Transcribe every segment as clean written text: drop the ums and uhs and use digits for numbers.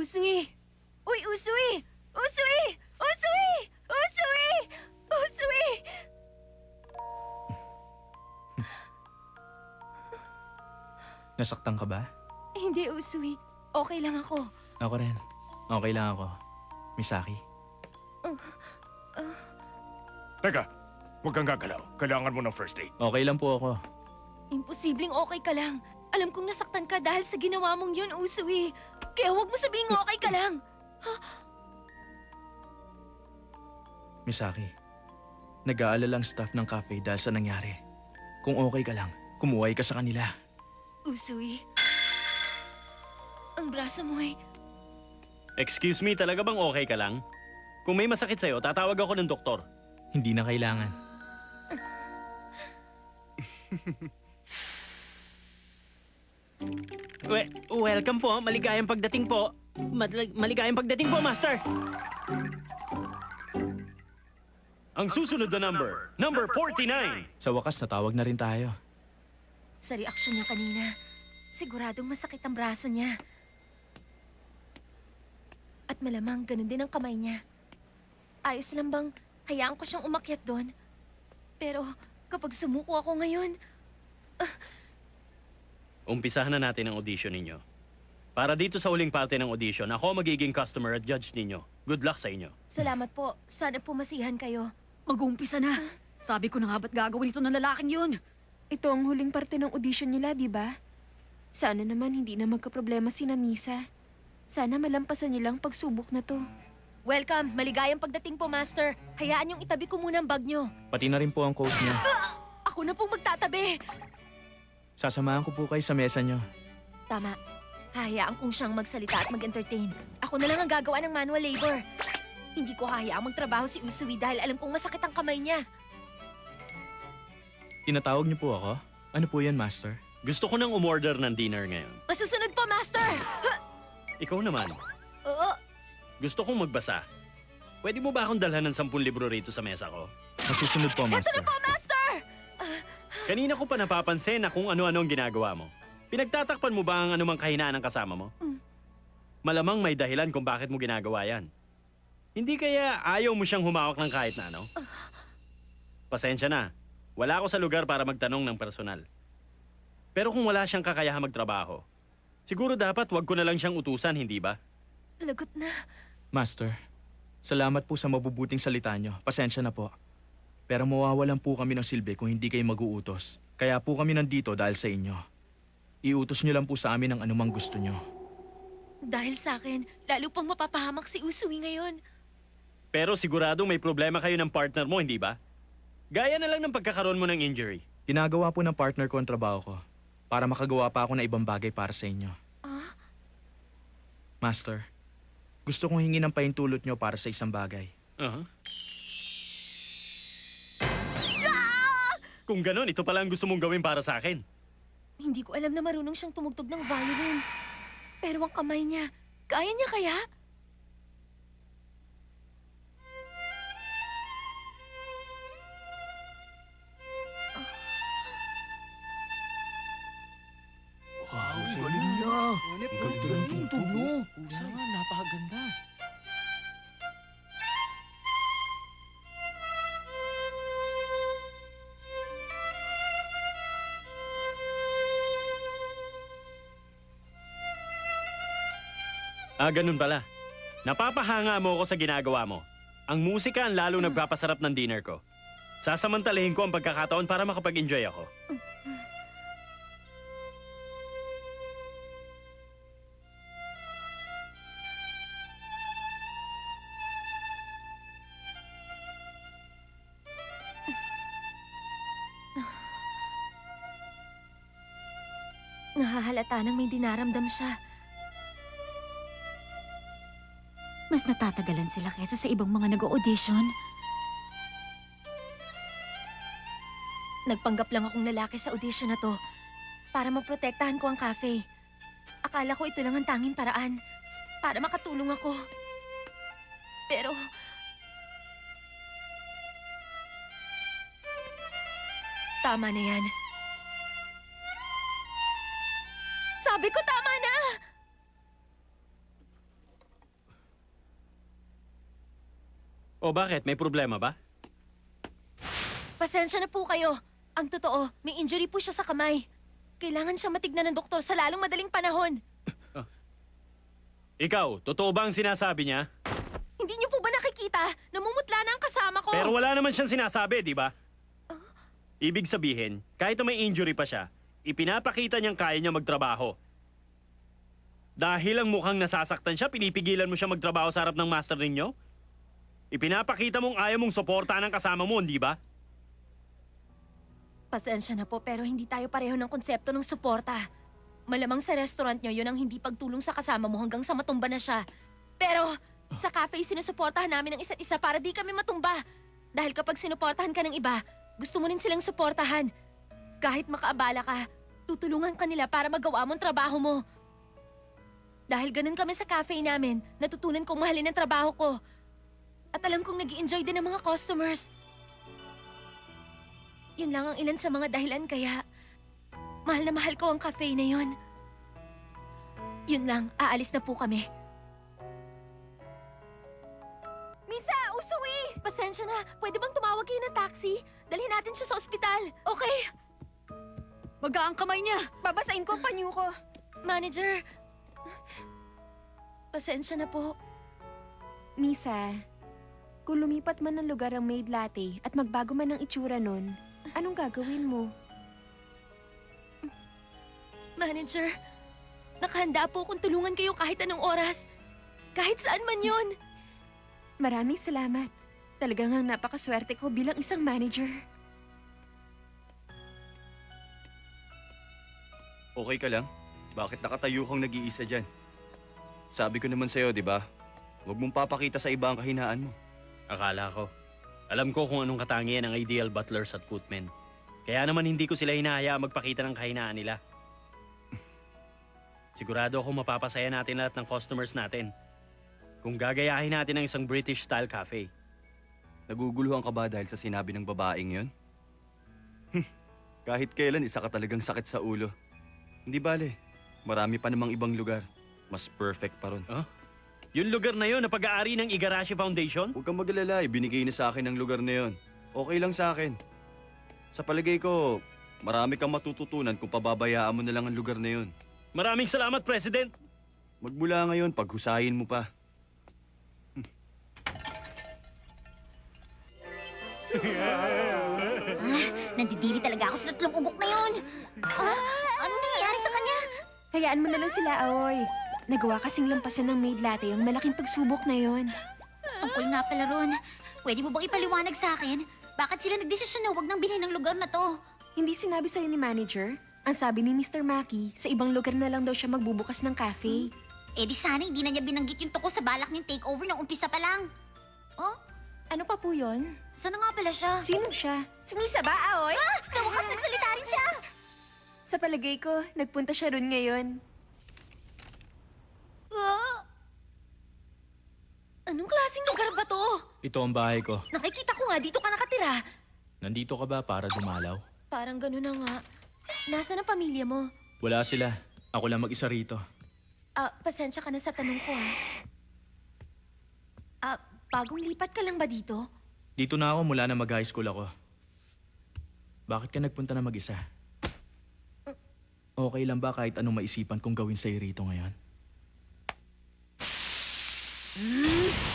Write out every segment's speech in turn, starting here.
Usui! Uy, Usui! Usui! Usui! Usui! Usui! Nasaktan ka ba? Hindi, Usui. Okay lang ako. Ako rin. Okay lang ako. Misaki. Teka, huwag kang gagalaw. Kailangan mo ng first aid. Okay lang po ako. Imposibleng okay ka lang. Alam kong nasaktan ka dahil sa ginawa mong yun, Usui. Kaya huwag mo sabihin okay ka lang. Misaki, nag-aalala ang staff ng cafe dahil sa nangyari. Kung okay ka lang, kumuhay ka sa kanila. Usui. Ang braso mo ay... Excuse me, talaga bang okay ka lang? Kung may masakit sa'yo, tatawag ako ng doktor. Hindi na kailangan. Welcome po. Maligayang pagdating po. Maligayang pagdating po, Master. Ang susunod na number 49. Sa wakas, natawag na rin tayo. Sa reaksyon niya kanina, siguradong masakit ang braso niya. At malamang ganun din ang kamay niya. Ayos lang bang hayaan ko siyang umakyat doon? Pero kapag sumuko ako ngayon, Umpisahan na natin ang audition ninyo. Para dito sa huling parte ng audition, ako magiging customer at judge ninyo. Good luck sa inyo. salamat po. Sana pumasihan kayo. Mag-uumpisa na. Sabi ko na nga ba't gagawin ito ng lalaking yun? Ito ang huling parte ng audition nila, di ba? Sana naman hindi na magkaproblema si Namisa. Sana malampasan nilang pagsubok na to. Welcome! Maligayang pagdating po, Master. Hayaan niyong itabi ko muna ang bag niyo. Pati na rin po ang coach niya. Ako na pong magtatabi. Sasamahan ko po kayo sa mesa niyo. Tama. Hahayaan kong siyang magsalita at mag-entertain. Ako na lang ang gagawa ng manual labor. Hindi ko hahayaang magtrabaho si Usui dahil alam kong masakit ang kamay niya. Tinatawag niyo po ako? Ano po yan, Master? Gusto ko nang umorder ng dinner ngayon. Masusunod po, Master! Ikaw naman. Oo. Gusto kong magbasa. Pwede mo ba akong dalhan ng 10 libro rito sa mesa ko? Masusunod po, Ito Master. na po, Master! Kanina ko pa napapansin na kung ano-ano ang ginagawa mo. Pinagtatakpan mo ba ang anumang kahinaan ng kasama mo? Malamang may dahilan kung bakit mo ginagawa yan. Hindi kaya ayaw mo siyang humawak ng kahit na ano? Pasensya na. Wala ako sa lugar para magtanong ng personal. Pero kung wala siyang kakayahang magtrabaho, siguro dapat wag ko na lang siyang utusan, hindi ba? Lagot na. Master, salamat po sa mabubuting salita niyo. Pasensya na po. Pero mawawalan po kami ng silbi kung hindi kayo mag-uutos. Kaya po kami nandito dahil sa inyo. Iutos niyo lang po sa amin ang anumang gusto niyo. Dahil sa akin, lalo pang mapapahamak si Usui ngayon. Pero siguradong may problema kayo ng partner mo, hindi ba? Gaya na lang ng pagkakaroon mo ng injury. Ginagawa po ng partner ko ang trabaho ko para makagawa pa ako ng ibang bagay para sa inyo. Master, gusto kong hingi ng pahintulot niyo para sa isang bagay. Kung ganon, ito pala ang gusto mong gawin para sa akin. Hindi ko alam na marunong siyang tumugtog ng violin. Pero ang kamay niya, kaya niya kaya? Wow, galing niya. Ang ganda ng tugtog, no? Napakaganda. Ganun pala. Napapahanga mo ako sa ginagawa mo. Ang musika ang lalo nagpapasarap ng dinner ko. Sasamantalahin ko ang pagkakataon para makapag-enjoy ako. Nahahalata nang may dinaramdam siya. Mas natatagalan sila kaysa sa ibang mga nag-audition. Nagpanggap lang akong lalaki sa audition na to para maprotektahan ko ang cafe. Akala ko ito lang ang tanging paraan para makatulong ako. Pero... tama na yan. Sabi ko tama na! O bakit? May problema ba? Pasensya na po kayo. Ang totoo, may injury po siya sa kamay. Kailangan siyang matignan ng doktor sa lalong madaling panahon. Ikaw, totoo ba ang sinasabi niya? Hindi niyo po ba nakikita? Namumutla na ang kasama ko. Pero wala naman siyang sinasabi, di ba? Ibig sabihin, kahit na may injury pa siya, ipinapakita niyang kaya niya magtrabaho. Dahil ang mukhang nasasaktan siya, pinipigilan mo siya magtrabaho sa harap ng master ninyo? Ipinapakita mong ayaw mong suportahan ang kasama mo, hindi ba? Pasensya na po pero hindi tayo pareho ng konsepto ng suporta. Malamang sa restaurant nyo yun ang hindi pagtulong sa kasama mo hanggang sa matumba na siya. Pero sa cafe sinusuportahan namin ang isa't isa para di kami matumba. Dahil kapag sinuportahan ka ng iba, gusto mo rin silang suportahan. Kahit makaabala ka, tutulungan ka nila para magawa mong trabaho mo. Dahil ganun kami sa cafe namin, natutunan kong mahalin ang trabaho ko. At alam kong nag-i-enjoy din ang mga customers. Yun lang ang ilan sa mga dahilan kaya mahal na mahal ko ang cafe na yun. Yun lang, aalis na po kami. Misa, Usui! Pasensya na, pwede bang tumawag kayo ng taxi? Dalhin natin siya sa ospital. Okay. Maga ang kamay niya. Babasain ko ang panyo ko. Manager, pasensya na po. Misa, kung lumipat man ng lugar ang maid latte at magbago man ang itsura nun, anong gagawin mo? Manager, nakahanda po akong tulungan kayo kahit anong oras. Kahit saan man yun. Maraming salamat. Talagang ang napakaswerte ko bilang isang manager. Okay ka lang? Bakit nakatayo kang nag-iisa dyan? Sabi ko naman sa'yo, di ba? Huwag mong papakita sa iba ang kahinaan mo. Akala ko. Alam ko kung anong katangian ng ideal butlers at footmen. Kaya naman hindi ko sila hinahayaan magpakita ng kahinaan nila. Sigurado ako mapapasaya natin lahat ng customers natin. Kung gagayahin natin ang isang British-style cafe. Naguguluhan ka ba dahil sa sinabi ng babaeng yon? Kahit kailan, isa ka talagang sakit sa ulo. Hindi bale, marami pa namang ibang lugar. Mas perfect pa ron. Yung lugar na yon na pag-aari ng Igarashi Foundation? Huwag kang mag-alala, ibinigay na sa akin ang lugar na yon. Okay lang sa akin. Sa palagay ko, marami kang matututunan kung pababayaan mo na lang ang lugar na yon. Maraming salamat, President! Magmula ngayon, paghusayin mo pa. Nandidiri talaga ako sa tatlong ugok na yun. Anong nangyayari sa kanya? Hayaan mo na lang sila, Aoy. Nagawa kasing lampasan ng maid latte ang malaking pagsubok na yon. Tungkol nga pala ron. Pwede mo bang ipaliwanag sa akin? Bakit sila nagdesisyon na huwag nang bilhin ng lugar na to? Hindi sinabi sa'yo ni manager? Ang sabi ni Mr. Maki, sa ibang lugar na lang daw siya magbubukas ng cafe. Eh di sana hindi na niya binanggit yung tungkol sa balak niyang takeover ng umpisa pa lang. Oh, Ano pa po yun? sana nga pala siya? Sino siya? Si Misa ba, Aoy? Sa wakas nagsalita rin siya! Sa palagay ko, nagpunta siya ron ngayon. Anong klaseng lugar ba to? Ito ang bahay ko. Nakikita ko nga dito ka nakatira. Nandito ka ba para dumalaw? Parang gano'n na nga. Nasaan ang pamilya mo? Wala sila. Ako lang mag-isa rito. Pasensya ka na sa tanong ko bagong lipat ka lang ba dito? Dito na ako mula na mag-high school ako. Bakit ka nagpunta na mag-isa? Okay lang ba kahit anong maisipan kong gawin sa'yo rito ngayon?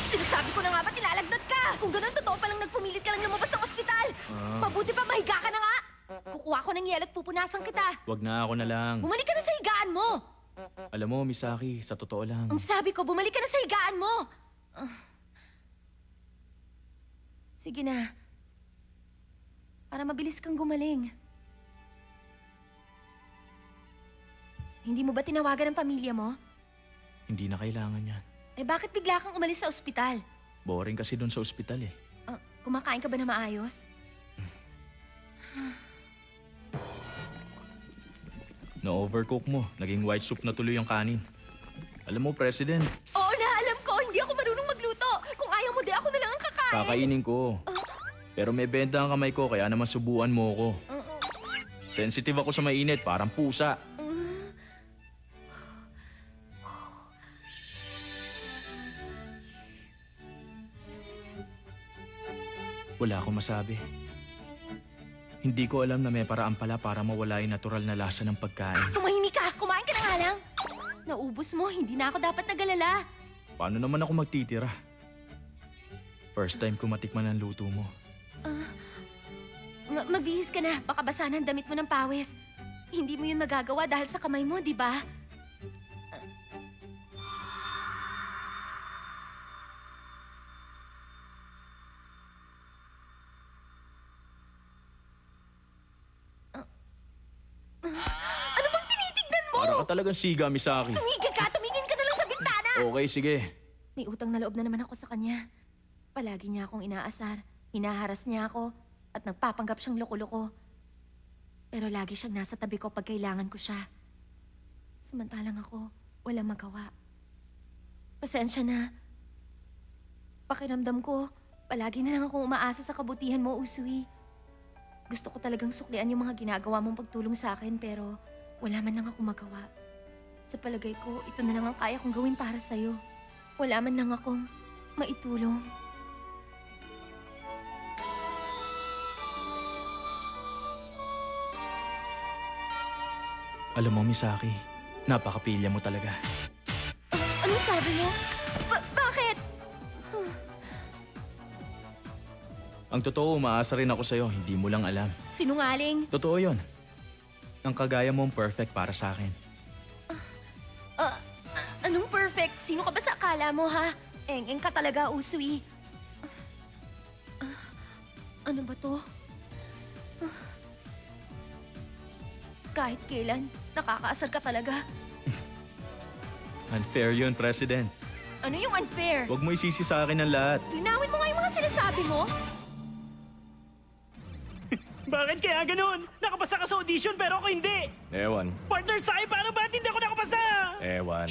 Sinasabi ko na nga ba't nilalagnat ka? Kung gano'n, totoo palang nagpumilit ka lang lumabas ng ospital. Mabuti pa mahiga ka na nga. Kukuha ko ng yelo at pupunasan kita. Wag na, ako na lang. Bumalik ka na sa higaan mo. Alam mo, Misaki, sa totoo lang. Ang sabi ko, bumalik ka na sa higaan mo. Sige na. Para mabilis kang gumaling. Hindi mo ba tinawagan ang pamilya mo? Hindi na kailangan yan. Eh bakit bigla kang umalis sa ospital? Boring kasi doon sa ospital eh. Kumakain ka ba na maayos? Na-overcook mo. Naging white soup na tuloy ang kanin. Alam mo, President, Oo na, alam ko. Hindi ako marunong magluto. Kung ayaw mo, di ako na lang ang kakain. kakainin ko. Pero may benda ang kamay ko, kaya naman subuan mo ko. Sensitive ako sa mainit, parang pusa. Wala akong masabi. Hindi ko alam na may paraan pala para mawala yung natural na lasa ng pagkain. Tumahimik ka! Kumain ka na nga lang! Naubos mo, hindi na ako dapat nagalala. Paano naman ako magtitira? First time ko matikman ang luto mo. Magbihis ka na, baka basa ng damit mo ng pawis. Hindi mo yun magagawa dahil sa kamay mo, di ba? Ano bang tinitignan mo? Para ka talagang siga, Misaki. Tumigil ka! Tumingin ka na lang sa bintana! Okay, sige. May utang na loob na naman ako sa kanya. Palagi niya akong inaasar, hinaharas niya ako, at nagpapanggap siyang loko-loko. Pero lagi siyang nasa tabi ko pag kailangan ko siya. Samantalang ako, walang magawa. Pasensya na. Pakiramdam ko, palagi na lang akong umaasa sa kabutihan mo, Usui. Gusto ko talagang suklian yung mga ginagawa mong pagtulong sa akin, pero wala man lang akong magawa. Sa palagay ko, ito na lang ang kaya kong gawin para sa'yo. Wala man lang akong maitulong. Alam mo, Misaki, napakapilya mo talaga. Anong sabi mo? Bakit? Ang totoo, umaasa rin ako sa'yo, hindi mo lang alam. Sinungaling? Totoo yon. Ang kagaya mong perfect para sa akin. Anong perfect? Sino ka ba sa akala mo, ha? Eng-eng ka talaga, Usui. Ano ba to? Kahit kailan, nakakaasar ka talaga. Unfair yun, President. Ano yung unfair? Huwag mo isisi sa akin ang lahat. Linawin mo nga yung mga sinasabi mo. Bakit kaya ganun? Nakapasa ka sa audition pero ako hindi! Ewan. Partner, sa'yo, paano ba hindi ako nakapasa? Ewan.